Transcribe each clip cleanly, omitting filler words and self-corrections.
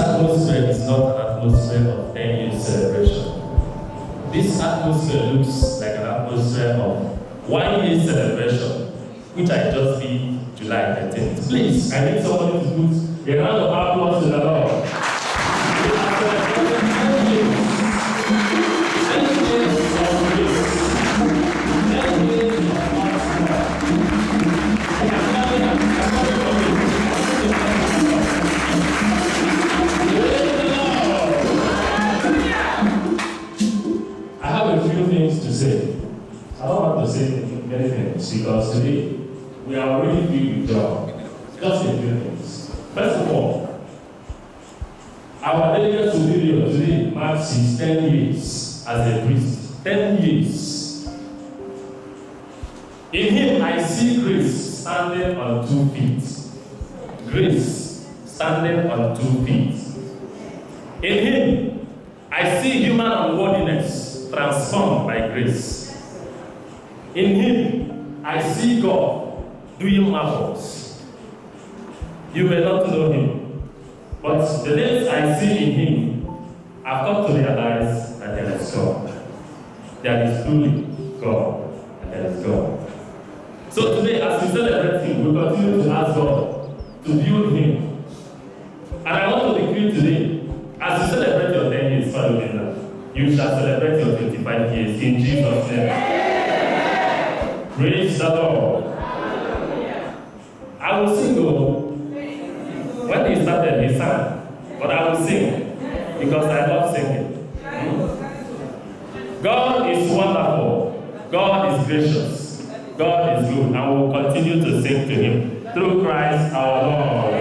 atmosphere is not an atmosphere of 10 years celebration. This atmosphere looks like an atmosphere of 1 year celebration, which I just did July 13th. Please, I need somebody to put a round of applause to the Lord. We are celebrating 10 years. 10 years of grace. 10 years of God's I have a few things to say. I don't want to say many things because today we are already filled with joy. Just a few things. First of all, our delegate superior today marks his 10 years as a priest. 10 years. In him, I see grace standing on 2 feet. Grace standing on 2 feet. In him, I see human unworthiness transformed by grace. In him, I see God doing marvels. You may not know him, but the days I see in him, I've come to realize that there is God. There is truly God, and there is God. So today, as we celebrate him, we continue to ask God to build him. And I want to decree today, as you celebrate your 10 years, Father, you shall celebrate your 25 years in Jesus' name. Praise the Lord. I will sing though. When he started, he sang. But I will sing because I love singing. God is wonderful. God is gracious. God is good. And we will continue to sing to him through Christ our Lord.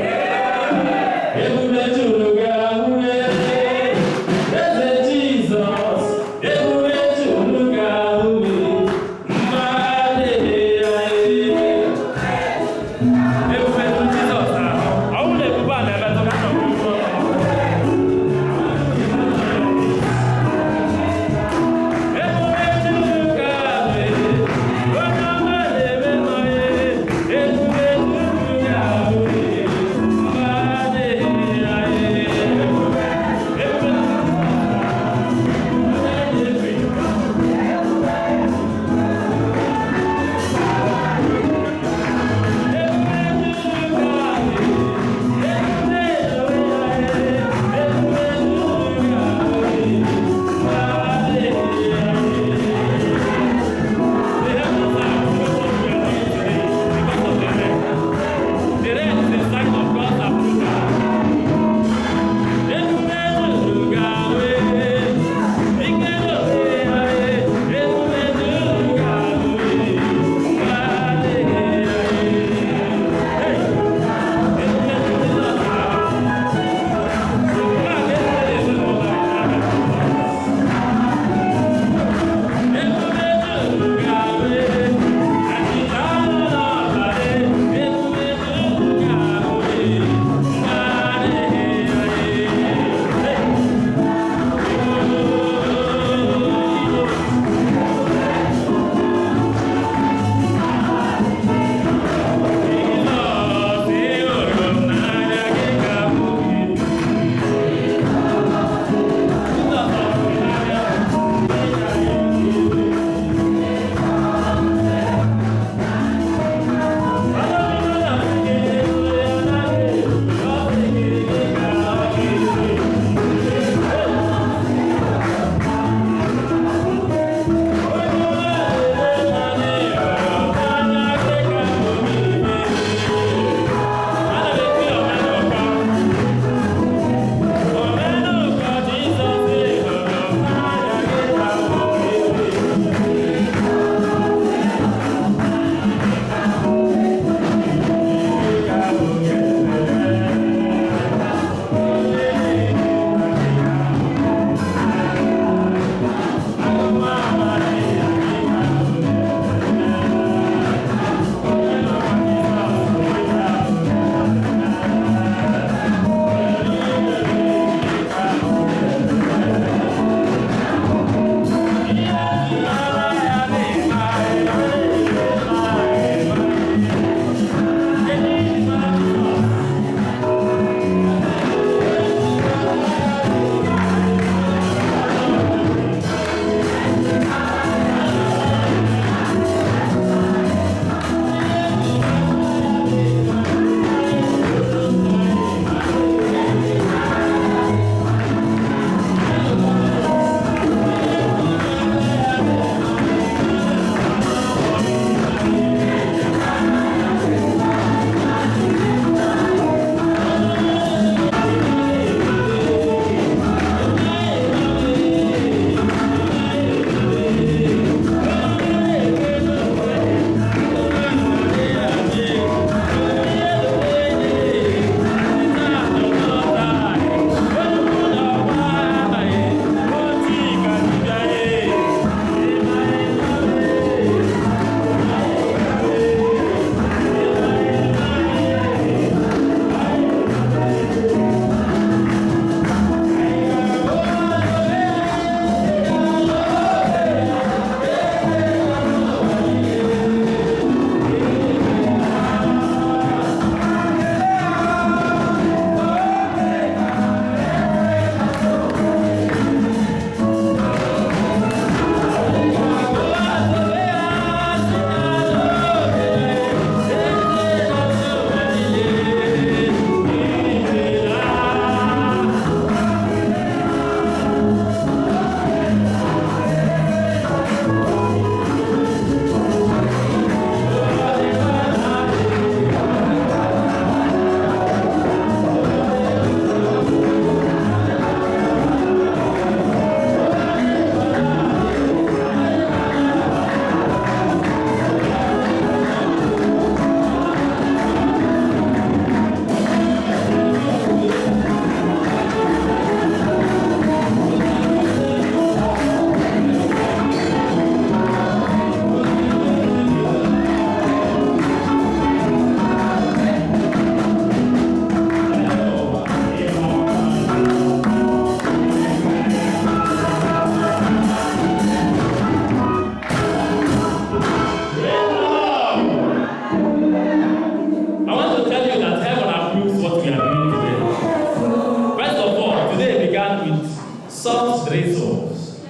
was.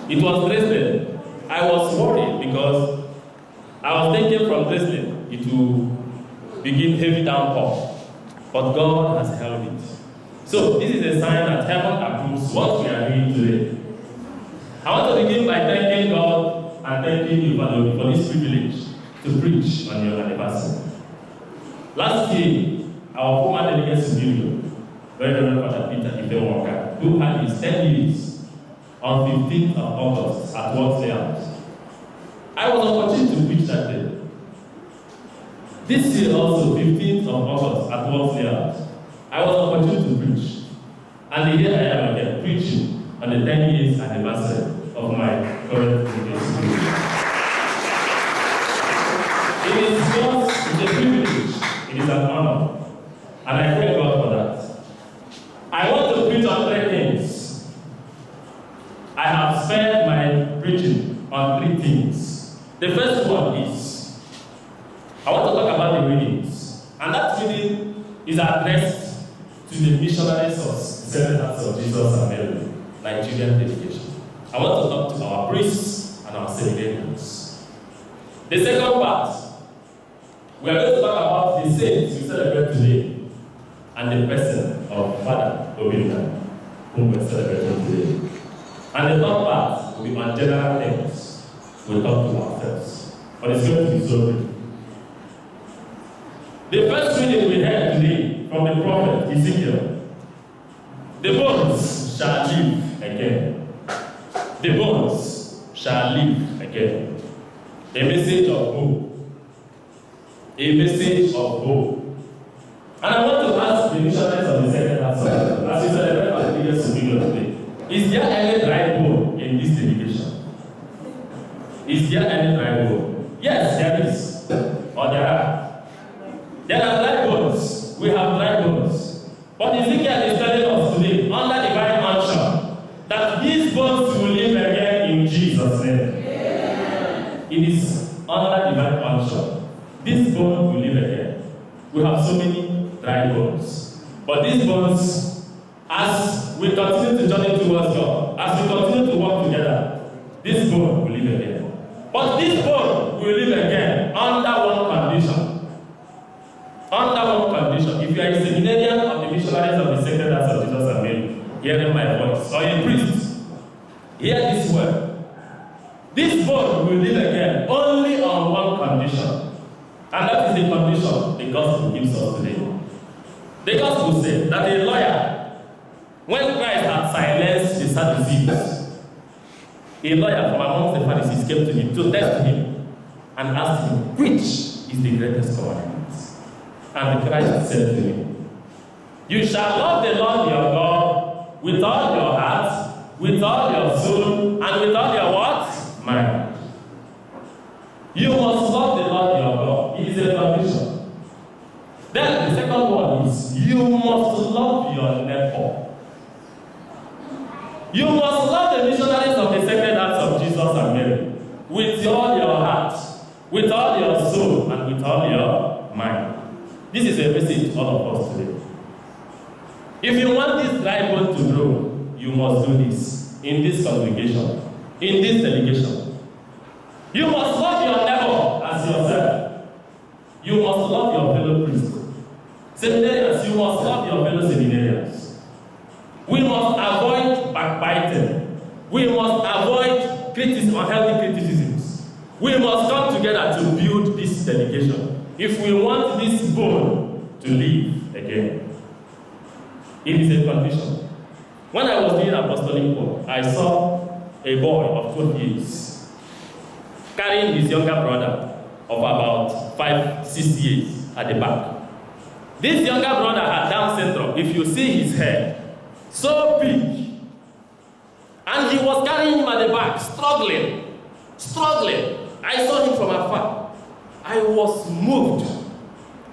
It was Dresden. I was worried because I was thinking from Dresden it will begin heavy downpour. But God has held it. So this is a sign that heaven approves what we are doing today. I want to begin by thanking God and thanking you for this privilege to preach on your anniversary. Last year, our former delegate superior, very Reverend Father Peter Ifewaka, who had his 10 years on 15th of August at Works Layout. I was opportune to preach that day. This year also, 15th of August at Works Layout, I was opportune to preach. And here I am again, preaching on the 10 years anniversary of my current delegate. It is just a privilege, it is an honor, and I thank God for that. I want to preach on 3 things. I have spent my preaching on 3 things. The first one is, I want to talk about the readings, and that reading is addressed to the missionaries of Seventh Hearts of Jesus and Mary, Nigerian delegation. I want to talk to our priests and our seminarians. The second part, we are going to talk about the saints we celebrate today and the person of Father Omenuko, whom we are celebrating today. And the third part will be on general things. We'll talk to ourselves. But it's going to be so brief. The first reading we heard today from the prophet Ezekiel, the bones shall live again. The bones shall live again. A message of hope. A message of hope. And I want to ask the missionaries of the Second Hearts as we celebrate our biggest superior today, is there any dry bone in this delegation? Is there any dry bone? Yes, there is. Or there are. There are dry bones. We have dry bones. But Ezekiel is telling us today, under divine unction, that these bones will live again in Jesus' name. It is under divine unction. This bone will live again. We have so many dry bones. But these bones, as we continue to journey towards God, as we continue to work together, this bone will live again. But this bone will live again under one condition. Under one condition. If you are a seminarian of the missionaries of the Sacred Hearts of Jesus and Mary, hearing my voice, or a priest, hear this word. This bone will live again only on one condition. And that is the condition the gospel gives us today. The gospel says that a lawyer, when Christ had silenced the Sadducees, a lawyer from amongst the Pharisees came to him to test him and asked him, which is the greatest commandment? And Christ said to him, you shall love the Lord your God with all your heart, with all your soul, and with all your what? Mind. You must love the Lord your God. It is a condition. Then the second one is, you must love your neighbor. You must love the missionaries of the Sacred Hearts of Jesus and Mary with all your heart, with all your soul, and with all your mind. This is a message to all of us today. If you want this dry bone to grow, you must do this in this congregation, in this delegation. You must love your neighbor as yourself. You must love your fellow priest. Seminarians, you must love your fellow seminarians. We must avoid backbiting. We must avoid unhealthy criticisms. We must come together to build this delegation if we want this bone to live again. It is a condition. When I was doing apostolic work, I saw a boy of 12 years carrying his younger brother of about 5-6 years at the back. This younger brother had Down syndrome. If you see his head, so big. And he was carrying him at the back, struggling. I saw him from afar. I was moved.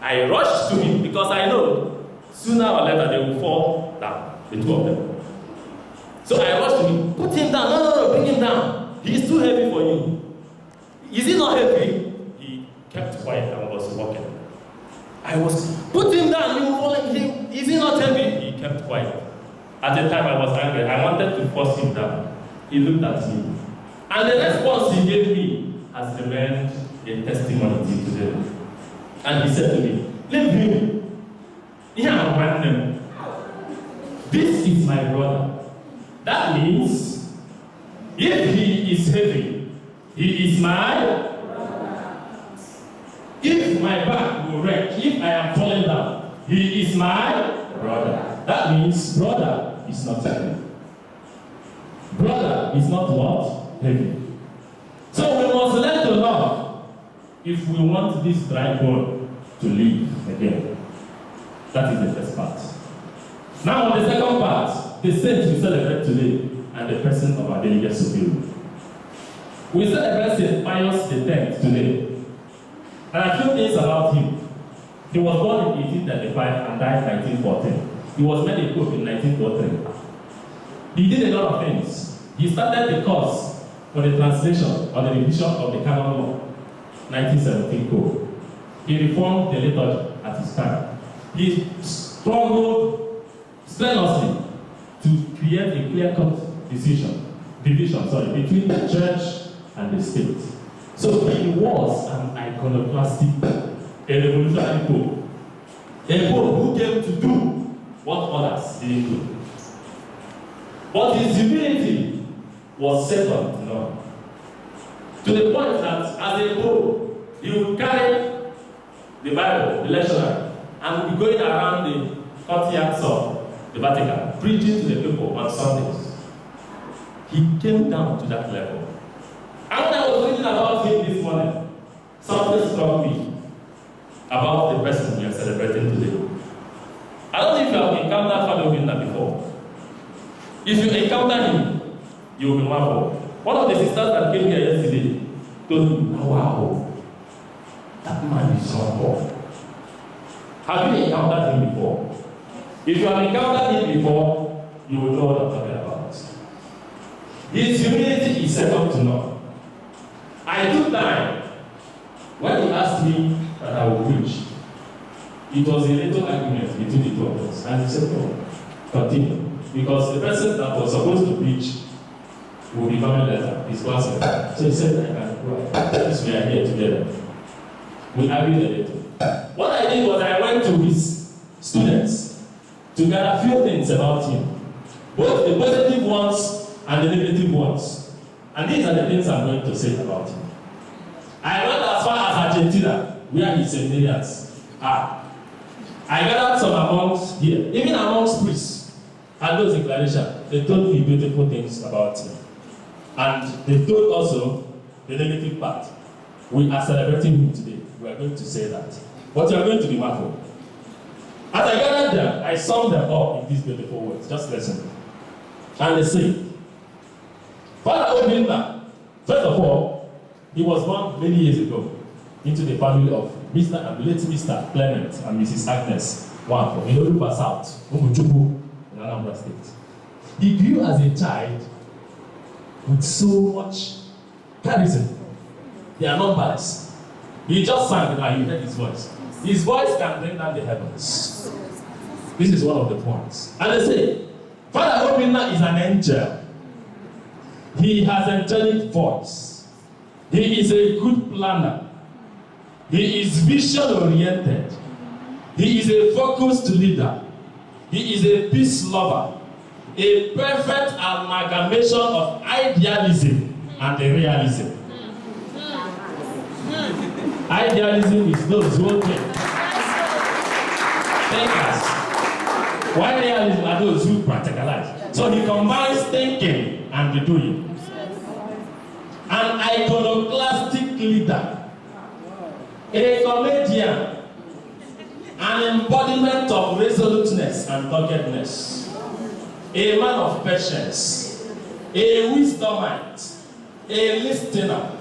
I rushed to him because I know sooner or later they will fall down, the two of them. So I rushed to him. Put him down. No, bring him down. He is too heavy for you. Is he not heavy? He kept quiet and was walking. I was, put him down. You falling. Is he not heavy? He kept quiet. At the time I was angry. I wanted to force him down. He looked at me. And the response he gave me has remained a testimony till today. And he said to me, leave him. This is my brother. That means, if he is heavy, he is my brother. If my back will wreck, if I am falling down, he is my brother. That means brother is not heavy. Brother is not what? Heavy. So we must learn to love if we want this dry bone to live again. That is the first part. Now on the second part, the saints we celebrate today and the person of our delegate superior. We celebrate St. Pius X today. And a few things about him. He was born in 1835 and died in 1914. He was made a pope in 1903. He did a lot of things. He started the course for the translation or the revision of the canon law, 1917 code. He reformed the liturgy at his time. He struggled strenuously to create a clear-cut division between the church and the state. So he was an iconoclastic, a revolutionary pope. A pope who came to do what others didn't do. But his humility was second to none. To the point that as a pope, he would carry the Bible, the lectionary, and would be going around the courtyards of the Vatican, preaching to the people on Sundays. He came down to that level. And when I was reading about him this morning, something struck me about the person we are celebrating today. I don't know if you have encountered Father Omenuko before. If you encounter him, you will be marveled. One of the sisters that came here yesterday told me, wow, that man is humble. Have you encountered him before? If you have encountered him before, you will know what I'm talking about. His humility is second to none. I took time when he asked me that I would preach. It was a little argument between the two of us. And he said, oh, continue. Because the person that was supposed to preach will be coming later, his classmate. So he said, I can go ahead. Since we are here together. We argued a little. What I did was I went to his students to get a few things about him. Both the positive ones and the negative ones. And these are the things I'm going to say about him. I went as far as Argentina, where his seminarians are. I gathered some amongst here, even amongst priests, and those in Clarisha, they told me beautiful things about him. And they told also the negative part. We are celebrating him today. We are going to say that. But you are going to be marveled. As I gathered them, I summed them up in these beautiful words. Just listen. And they say, Father Omenuko, first of all, he was born many years ago into the family of Mr. and late Mr. Clement and Mrs. Agnes Wampo in Oluba South, Omenuko, in Anambra State. He grew as a child with so much charisma. They are numberless. He just sang and you heard his voice. His voice can bring down the heavens. This is one of the points. And they say, Father Omenuko is an angel. He has angelic voice. He is a good planner. He is vision-oriented. He is a focused leader. He is a peace lover. A perfect amalgamation of idealism and the realism. Idealism is those who think. Thinkers. While realism are those who practicalize. So he combines thinking and the doing. An iconoclastic leader. A comedian. An embodiment of resoluteness and doggedness. A man of patience. A wisdomite. A listener.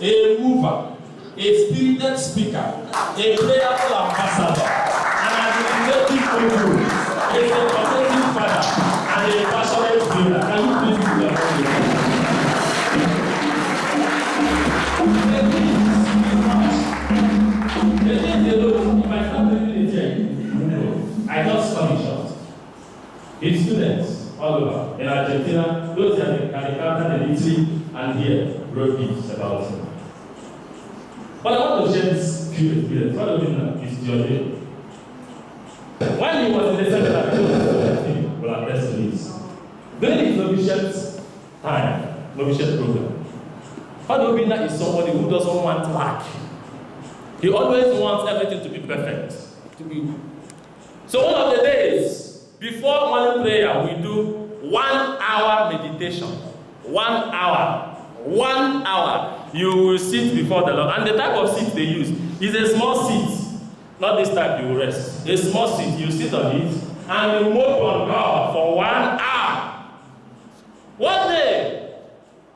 A mover. A spirited speaker, a prayerful ambassador, an administrative guru, a sympathetic father, and a passionate builder. Can you please do that? If I start reading it here, I just cut it short. His students all over, in Argentina, those are the caricature, the Italy, and here wrote books about him. But I want to share this few experience. What do you know is your day? When he was in the seminary, he will attest to this. During his novitiate time, novitiate program, Father Obina is somebody who doesn't want lack. He always wants everything to be perfect. So one of the days, before morning prayer, we do 1 hour meditation. 1 hour. 1 hour. You will sit before the Lord. And the type of seat they use is a small seat. Not this type you will rest. A small seat, you sit on it and you move on God for 1 hour. One day,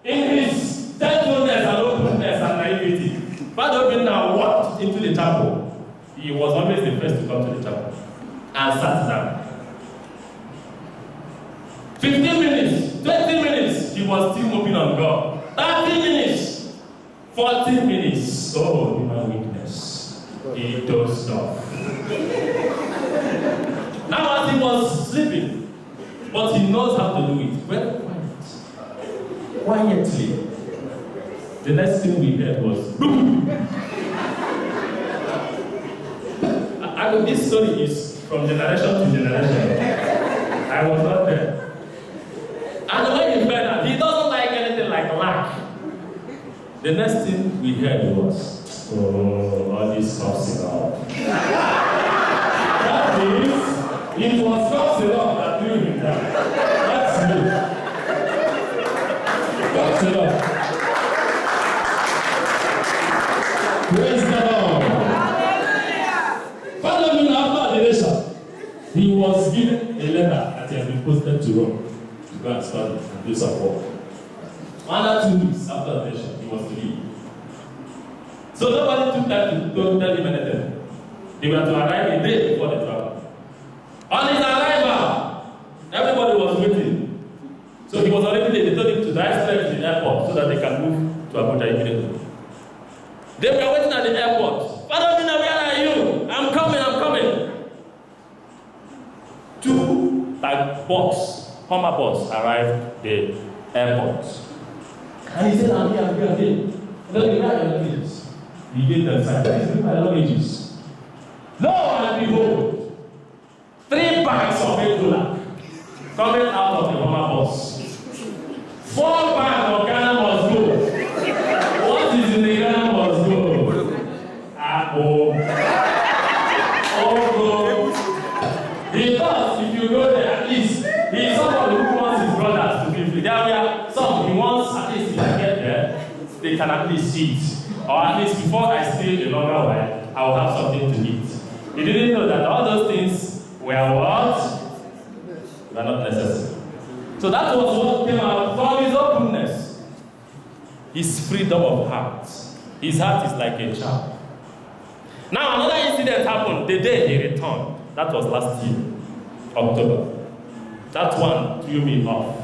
in his gentleness and openness and naivety, Father Obina walked into the chapel. He was always the first to come to the chapel and sat down. 15 minutes, 20 minutes, he was still moving on God. 30 minutes, 40 minutes. Oh, human weakness. He does stuff. Now, as he was sleeping, but he knows how to do it very quietly. The next thing we heard was boom. This story is from generation to generation. I was not there. And when he heard that, he doesn't like anything like lack. The next thing we heard was, oh, all these cough syrup. That means it was cough syrup that drew him down. That's me. Cough syrup. Praise the Lord. Following after the nation, he was given a letter that he had been posted to Rome to go and study and do some work. 1 or 2 weeks after the nation, he was to leave. So nobody took time to go tell him anything. They were to arrive a day before the travel. On his arrival, everybody was waiting. So he was already late. They told him to drive straight to the airport so that they can move to Abuja immediately. They were waiting at the airport. Father Obina, where are you? I'm coming. 2 Hummer bus arrived the airport. And he said, I'm here. Look, where are your luggages? He gave them sign. Look my luggages. Lo and behold, 3 bags of $8 coming out of the Hummer bus. 4 bags of Ghana must go. What is in the Ghana must go? Apple. Oh, he thought if you go there, at least he's somebody who wants his brothers to be free. There were some he wants, at least if I get there, they can at least eat. Or at least before I stay a longer while, I will have something to eat. He didn't know that all those things were what? Were not necessary. So that was what came out from his openness. His freedom of heart. His heart is like a child. Now another incident happened the day he returned. That was last year, October. That one threw me off.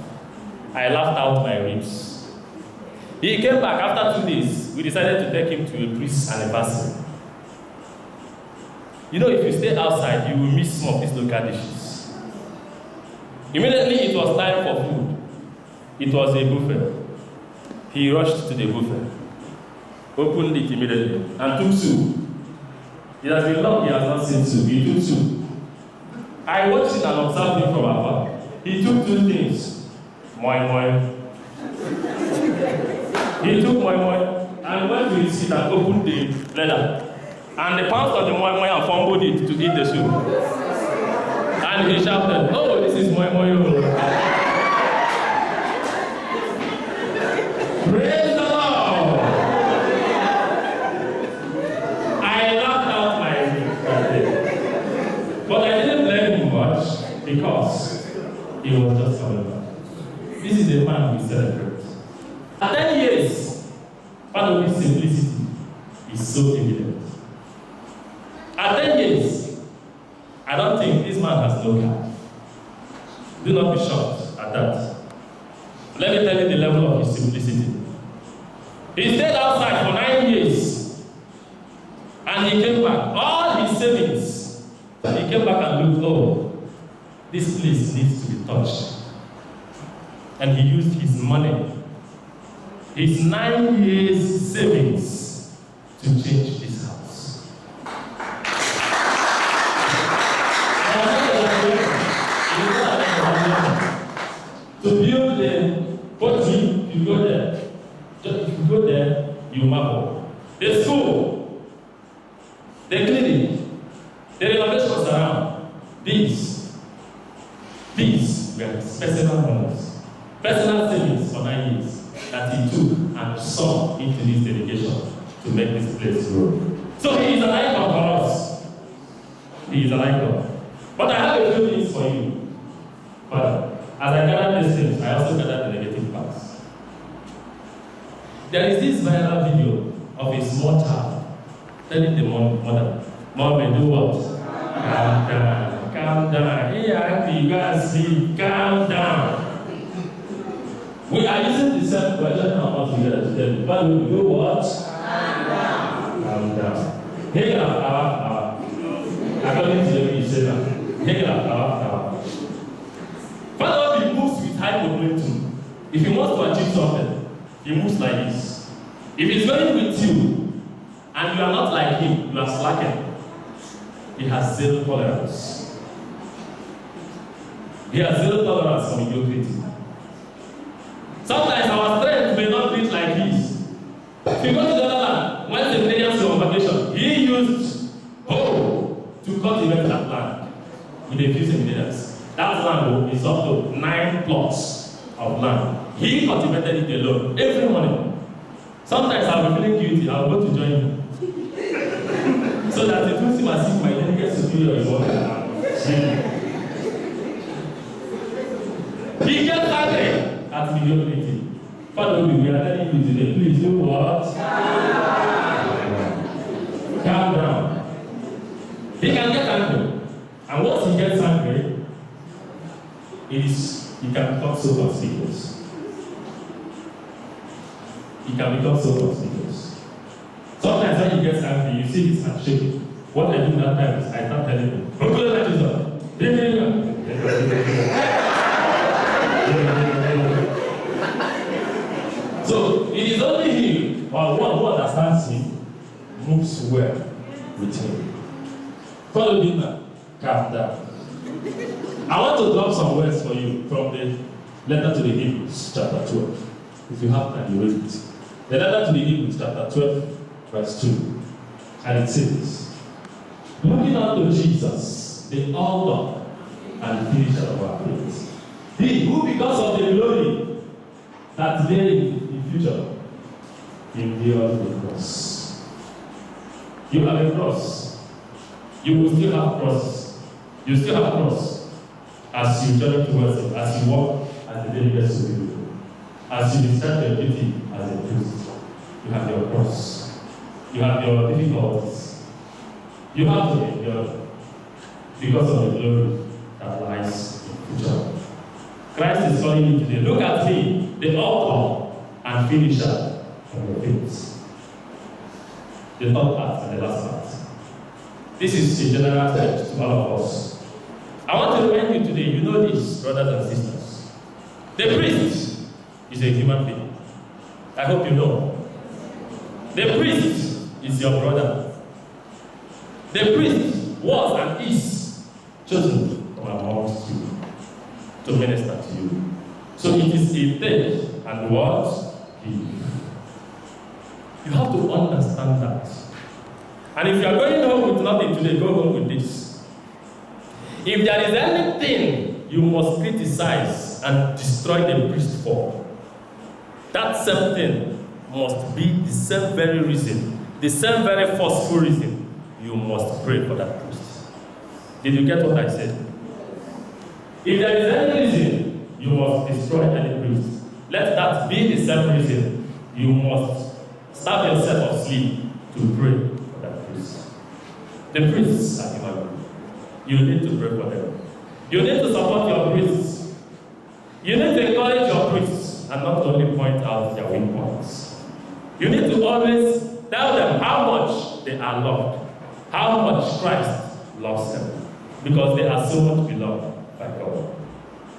I laughed out my ribs. He came back after 2 days. We decided to take him to a priest's anniversary. You know, if you stay outside, you will miss some of these local dishes. Immediately, it was time for food. It was a buffet. He rushed to the buffet, opened it immediately, and took soup. It has been long he has not seen soup. He took soup. I watched it and observed him from afar. He took 2 things. Moi moi. He took moi moi and went to his seat and opened the leather. And they pounced on the moi moi and fumbled it to eat the soup. And he shouted, "Oh, this is moi moi." Praise the Lord. I laughed out my head. But I didn't blame him much because he was just coming back. This is a man we celebrate. At 10 years, part of his simplicity is so evident. At 10 years, I don't think this man has no car. Do not be shocked at that. Let me tell you the level of his simplicity. He stayed outside for 9 years. And he came back. All his savings. He came back and looked, oh, this place needs to be touched. and he used his money, his 9 years savings, to change this house. To build the pottery, you go there. Just if you go there, you marvel. The school, the clinic, the renovations around. These were personal monies, personal savings for 9 years that he took and sunk into this dedication to make this place grow. So he is an icon for us. He is an icon. But I have a few things for you. But as I gather these things, I also gather the negative parts. There is this viral video of a small child telling the mother, "Mommy, do what? Calm down, calm down. Here, you guys see, calm down." We are using the same question now together to tell you, but we do what? Calm down. Calm down. Here, according to the way you say that. Here, Father, he moves with high momentum. If he wants to achieve something, he moves like this. If he's going with you, and you are not like him, you are slacking, he has zero tolerance. He has zero tolerance for mediocrity. Sometimes our strength may not reach like his. If you go to the other land, when the Canadians were on vacation, he used hoe to cultivate that land with a few centimeters. That land is up to 9 plots of land. He cultivated it alone every morning. Sometimes I'll be feeling guilty. I'll go to join him. So that it will seem as if my delicate superior is working. He gets angry at mediocrity. Father, we are telling you today, please do what? Calm down. He can get angry. And once he gets angry, he can become so conspicuous. He can become so conspicuous. Sometimes when he gets angry, you see his hand shaking. What I do that time is I start telling him, so it is only him, or one who understands him, moves well with him. Follow me now. Calm down. I want to drop some words for you from the letter to the Hebrews, chapter 12. If you have time, you read it. The letter to the Hebrews, chapter 12, verse 2. And it says, "Looking unto Jesus, the author and finisher of our faith. He who, because of the glory that there in the future, endured the cross." You have a cross. You will still have cross. You still have cross as you journey towards it, as you walk as the delegate superior, as you discharge your duty as a priest. You have your cross. You have your difficulties. You have to endure because of the glory that lies in the future. Christ is calling you today. Look at him, the author and finisher of your faith. The third part and the last part. This is a general text to all of us. I want to remind you today, you know this, brothers and sisters. The priest is a human being. I hope you know. The priest is your brother. The priest was and is chosen from amongst you to minister to you. So it is a take and what? Give. You have to understand that. And if you are going home with nothing today, go home with this. If there is anything you must criticize and destroy the priest for, that same thing must be the same very reason, the same very forceful reason you must pray for that priest. Did you get what I said? If there is any reason you must destroy any priest, let that be the same reason you must starve yourself of sleep to pray for that priest. The priests are human beings. You need to pray for them. You need to support your priests. You need to encourage your priests and not only point out their weak points. You need to always tell them how much they are loved, how much Christ loves them, because they are so much beloved by God.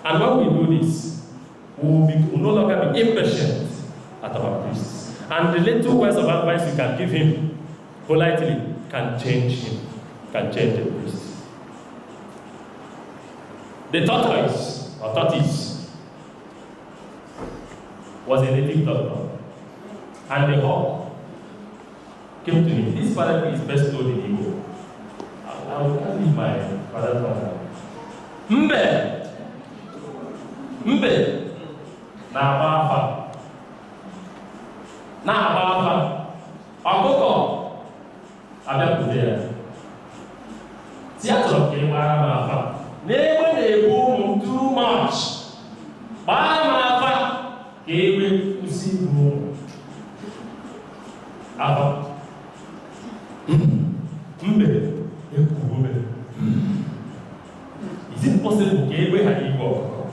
And when we do this, will no longer be impatient at our priests. And the little words of advice you can give him politely can change him, can change the priest. The tortoise, or tortoise, was a native doctor. And the hawk came to him. This parable is best told in Igbo. I will tell you my father's father. Mbe! Mbe! Na-agba afa. Na-agba afa. Ọkụkọ abịakwute ya. Si a chọrọ ka ị gbara m afa. N'egbe na-egbu ụmụ too much. Gbara m afa ka egbe kwụsị igbu ụmụ. Afa. Mbe ekwu ume. Is it possible ka egbe ghara igbu ọkụkọ?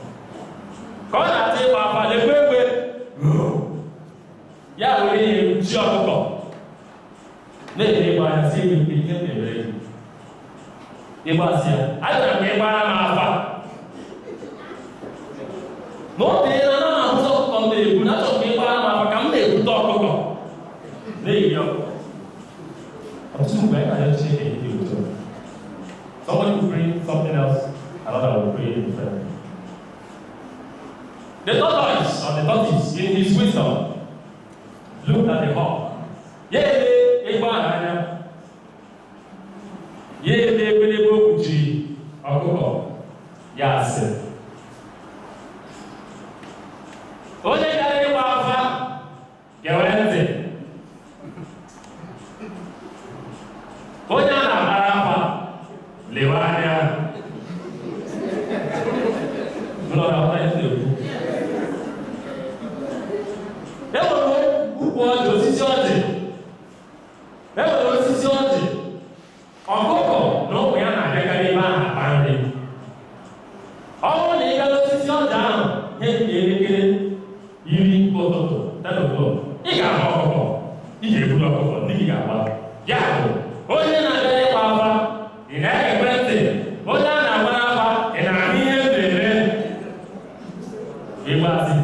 Ka ọ na-ata ịgba afa lekwa egbe. Ya were ihe ji ọkụkọ. Na-ere ịgba anya si egbe ihe na-emere gị. Ịgbasị ya, achọrọ m ka ị gbara m afa. N'oge na na-ahụta ọkụkọ m na-egbu, na achọrọ ka ị gbara m afa ka m na-ebute ọkụkọ. Na-eyi ọkụkọ. Ọtụtụ mgbe anyị na-arịọ Chineke dị otu. Somebody will pray something else, another will pray differently. The tortoise, or the tortoise, in his wisdom, looked at the hawk. Yay! Ịgba anya. Yay! Ebelebe okwu ji ọkụkọ ya asị. Onye gara ịgba afa ga-enwe ntị. Onye a na-agbara afa lewe anya. Ụlọ na-akpata ya na-ekwu. Enwere ukwu ọjị, osisi ọjị. Enwere osisi ọjị. Ọkụkọ na ụmụ ya na-abịakarị ebe ahụ akpa nri. Ọ bụrụ na ị gaa n'osisi ọjị ahụ, ihe dị elekere 10 ụtụtụ, 10 o'clock, ị ga-ahụ ọkụkọ. Ị ga-eburu ọkụkọ, ndị gị ga-agba. Ya bụ, onye na-abịa ịgba afa, ị na-ekwe ntị. Onye a na-agba afa, ị na-ahụ ihe m na-eme. Ịgbasị.